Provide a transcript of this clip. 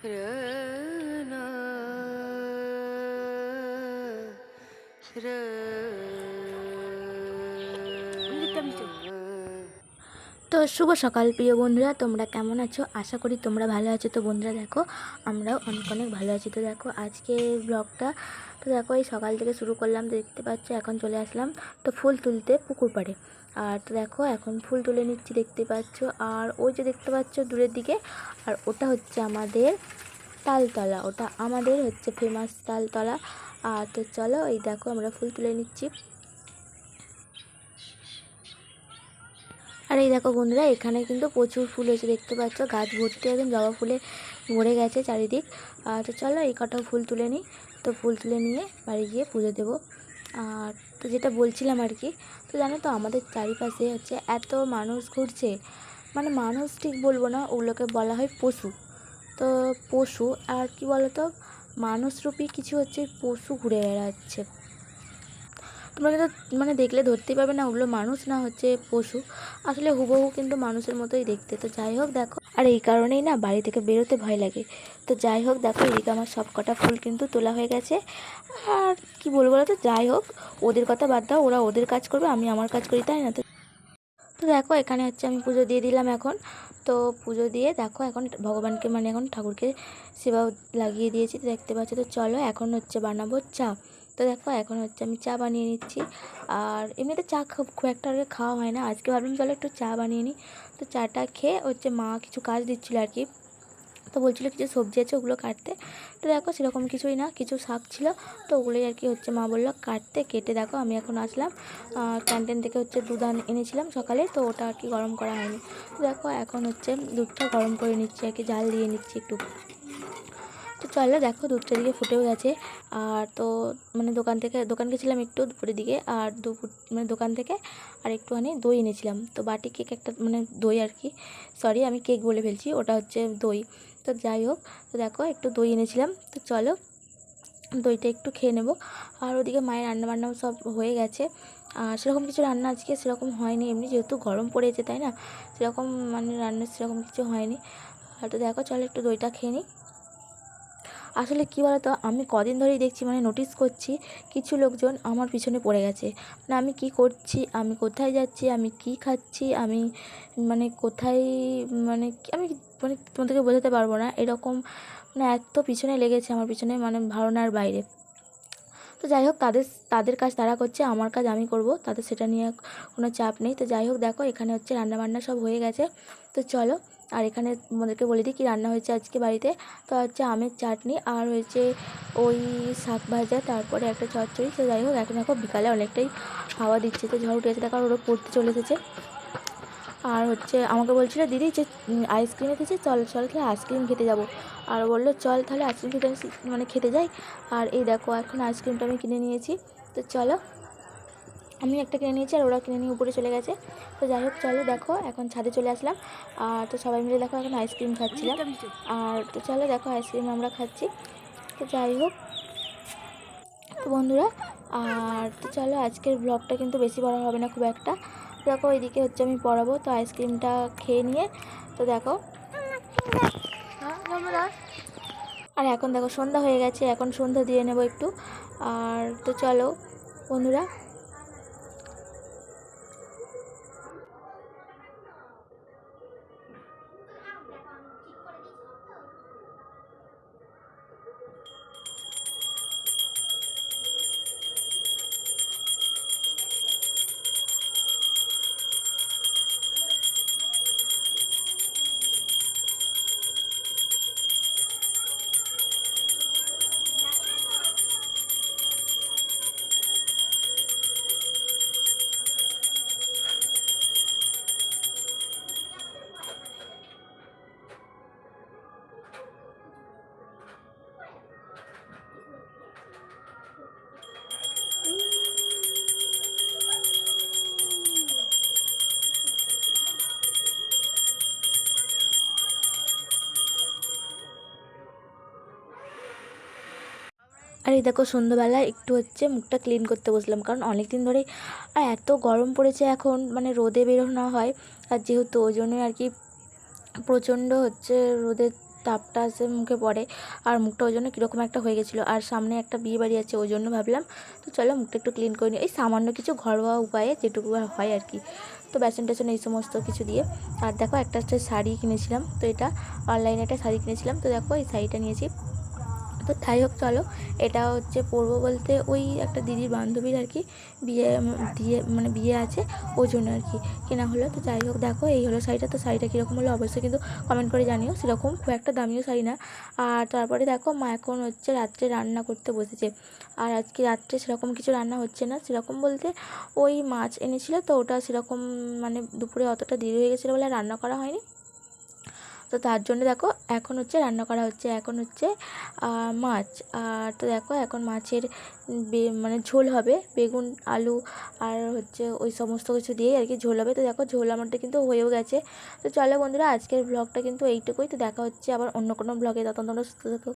रना তো শুভ সকাল প্রিয় বন্ধুরা, তোমরা কেমন আছো? আশা করি তোমরা ভালো আছো। তো বন্ধুরা দেখো, আমরাও অনেক অনেক ভালো আছি। তো দেখো আজকে ব্লগটা, তো দেখো এই সকাল থেকে শুরু করলাম। তো দেখতে পাচ্ছ এখন চলে আসলাম তো ফুল তুলতে পুকুর পাড়ে। আর তো দেখো এখন ফুল তুলে নিচ্ছি, দেখতে পাচ্ছ। আর ওই যে দেখতে পাচ্ছ দূরের দিকে, আর ওটা হচ্ছে আমাদের তালতলা, ওটা আমাদের হচ্ছে ফেমাস তালতলা। আর তো চলো এই দেখো আমরা ফুল তুলে নিচ্ছি। আর এই দেখো বন্ধুরা, এখানে কিন্তু প্রচুর ফুল হয়েছে, দেখতে পাচ্ছ গাছ ভর্তি একদম জবা ফুলে ভরে গেছে চারিদিক। তো চলো এই কটাও ফুল তুলে নিই। তো ফুল তুলে নিয়ে বাড়ি গিয়ে পুজো দেবো। আর তো যেটা বলছিলাম আর কি, তো জানো তো আমাদের চারিপাশে হচ্ছে এত মানুষ ঘুরছে, মানে মানুষ ঠিক বলবো না, ওগুলোকে বলা হয় পশু। তো পশু আর কি বলতো, মানুষরূপী কিছু হচ্ছে পশু ঘুরে বেড়াচ্ছে। তোমরা কিন্তু মানে দেখলে ধরতেই পারবে না ওগুলো মানুষ না হচ্ছে পশু। আসলে হুবহু কিন্তু মানুষের মতোই দেখতে। তো যাই হোক দেখো, আর এই কারণেই না বাড়ি থেকে বেরোতে ভয় লাগে। তো যাই হোক দেখো, এদিকে আমার সব কটা ফুল কিন্তু তোলা হয়ে গেছে। আর কি বলবো, তো যাই হোক, ওদের কথা বাদ দাও, ওরা ওদের কাজ করবে, আমি আমার কাজ করি, তাই না? তো তো দেখো এখানে হচ্ছে আমি পুজো দিয়ে দিলাম এখন। তো পুজো দিয়ে দেখো এখন ভগবানকে মানে এখন ঠাকুরকে সেবা লাগিয়ে দিয়েছি, তো দেখতে পাচ্ছি। তো চলো এখন হচ্ছে বানাবো চা। তো দেখো এখন হচ্ছে আমি চা বানিয়ে নিচ্ছি। আর এমনিতে চা খুব একটা আগে খাওয়া হয় না, আজকে ভাবলাম চলো একটু চা বানিয়ে নিই। তো চাটা খেয়ে হচ্ছে মা কিছু কাজ দিচ্ছিলো আর কি। তো বলছিলো কিছু সবজি আছে ওগুলো কাটতে। তো দেখো সেরকম কিছুই না, কিছু শাক ছিল, তো ওগুলোই আর কি হচ্ছে মা বললো কাটতে। কেটে দেখো আমি এখন আসলাম ক্যান্টিন থেকে হচ্ছে দুধ এনেছিলাম সকালে, তো ওটা আর কি গরম করা হয়নি। তো দেখো এখন হচ্ছে দুধটা গরম করে নিচ্ছি আর কি, জাল দিয়ে নিচ্ছি একটু। তো চলো দেখো দুধটা দিকে ফুটেও গেছে। আর তো মানে দোকান গেছিলাম একটু দুপুরের দিকে, আর মানে দোকান থেকে আর একটুখানি দই এনেছিলাম। তো বাটি কেক একটা, মানে দই আর কি, সরি আমি কেক বলে ফেলছি, ওটা হচ্ছে দই। তো যাই হোক, তো দেখো একটু দই এনেছিলাম। তো চলো দইটা একটু খেয়ে নেব। আর ওদিকে মায়ের রান্নাবান্নাও সব হয়ে গেছে। আর সেরকম কিছু রান্না আজকে সেরকম হয়নি, এমনি যেহেতু গরম পড়েছে তাই না, সেরকম মানে রান্না সেরকম কিছু হয়নি। আর তো দেখো চলো একটু দইটা খেয়ে নিই। আসলে কী বলতো, আমি কদিন ধরেই দেখছি, মানে নোটিস করছি কিছু লোকজন আমার পিছনে পড়ে গেছে। মানে আমি কি করছি, আমি কোথায় যাচ্ছি, আমি কি খাচ্ছি, আমি মানে কোথায়, মানে আমি মানে তোমাদেরকে বোঝাতে পারবো না এরকম, মানে এত পিছনে লেগেছে আমার পিছনে, মানে ধারণার বাইরে। তো যাই হোক, তাদের তাদের কাজ তারা করছে, আমার কাজ আমি করব, তাদের সেটা নিয়ে কোনো চাপ নেই। তো যাই হোক দেখো এখানে হচ্ছে রান্নাবান্না সব হয়ে গেছে। তো চলো, আর এখানে তোমাদেরকে বলে দিই কী রান্না হয়েছে আজকে বাড়িতে। তো হচ্ছে আমের চাটনি, আর হয়েছে ওই শাক ভাজা, তারপরে একটা চচ্চড়ি। তো যাই হোক এখন দেখো বিকালে অনেকটাই হাওয়া দিচ্ছে, তো ঝড় উঠেছে, দেখো ওরা পড়তে চলে এসেছে। আর হচ্ছে আমাকে বলছিল দিদি যে আইসক্রিম এসেছে, চল চল তাহলে আইসক্রিম খেতে যাব। আর বললো চল তাহলে আইসক্রিম খেতে মানে খেতে যাই। আর এই দেখো এখন আইসক্রিমটা আমি কিনে নিয়েছি। তো চলো, আমি একটা কিনে নিয়েছি আর ওরা কিনে নিয়ে উপরে চলে গেছে। তো যাই হোক চলো দেখো এখন ছাদে চলে আসলাম। আর তো সবাই মিলে দেখো এখন আইসক্রিম খাচ্ছিলাম। আর তো চলো দেখো আইসক্রিম আমরা খাচ্ছি। তো যাই হোক তো বন্ধুরা, আর তো চলো আজকের ব্লগটা কিন্তু বেশি বড় হবে না খুব একটা। দেখো এদিকে হচ্ছে আমি পড়াবো, তো আইসক্রিমটা খেয়ে নিয়ে তো দেখো, আর এখন দেখো সন্ধ্যা হয়ে গেছে, এখন সন্ধ্যা দিয়ে নেব একটু। আর তো চলো বন্ধুরা, আর এই দেখো সন্ধ্যাবেলা একটু হচ্ছে মুখটা ক্লিন করতে বসলাম, কারণ অনেক দিন ধরেই আর এত গরম পড়েছে এখন, মানে রোদে বেরোনো হয়। আর যেহেতু ওই জন্যই আর কি প্রচণ্ড হচ্ছে রোদে তাপটা আসে মুখে পড়ে, আর মুখটা ওই জন্য কীরকম একটা হয়ে গেছিলো। আর সামনে একটা বিয়ে বাড়ি আছে, ওই জন্য ভাবলাম তো চলো মুখটা একটু ক্লিন করে নিই, এই সামান্য কিছু ঘরোয়া উপায়ে যেটুকু হয় আর কি। তো বেসন টেসন এই সমস্ত কিছু দিয়ে। আর দেখো একটা শাড়ি কিনেছিলাম, তো এটা অনলাইনে একটা শাড়ি কিনেছিলাম, তো দেখো এই শাড়িটা নিয়েছি। তো যাই হোক চলো, এটা হচ্ছে পরবো বলতে ওই একটা দিদির বান্ধবীর আর কি বিয়ে দিয়ে মানে বিয়ে আছে, ওই জন্য আর কি কেনা হলো। তো যাই হোক দেখো এই হলো শাড়িটা। তো শাড়িটা কীরকম হলো অবশ্যই কিন্তু কমেন্ট করে জানিও, সেরকম খুব একটা দামিও শাড়ি না। আর তারপরে দেখো মা এখন হচ্ছে রাত্রে রান্না করতে বসেছে। আর আজকে রাত্রে সেরকম কিছু রান্না হচ্ছে না, সেরকম বলতে ওই মাছ এনেছিল, তো ওটা সেরকম মানে দুপুরে অতটা দেরি হয়ে গেছিলো বলে রান্না করা হয়নি। তো তার জন্য দেখো এখন হচ্ছে রান্না করা হচ্ছে, এখন হচ্ছে মাছ। আর তো দেখো এখন মাছের মানে ঝোল হবে, বেগুন আলু আর হচ্ছে ওই সমস্ত কিছু দিয়েই আর কি ঝোল হবে। তো দেখো ঝোল আমারটা কিন্তু হয়েও গেছে। তো চলো বন্ধুরা, আজকের ব্লগটা কিন্তু এইটুকুই। তো দেখা হচ্ছে আবার অন্য কোনো ব্লগে, তখন তোমরা সুস্থ থাকো।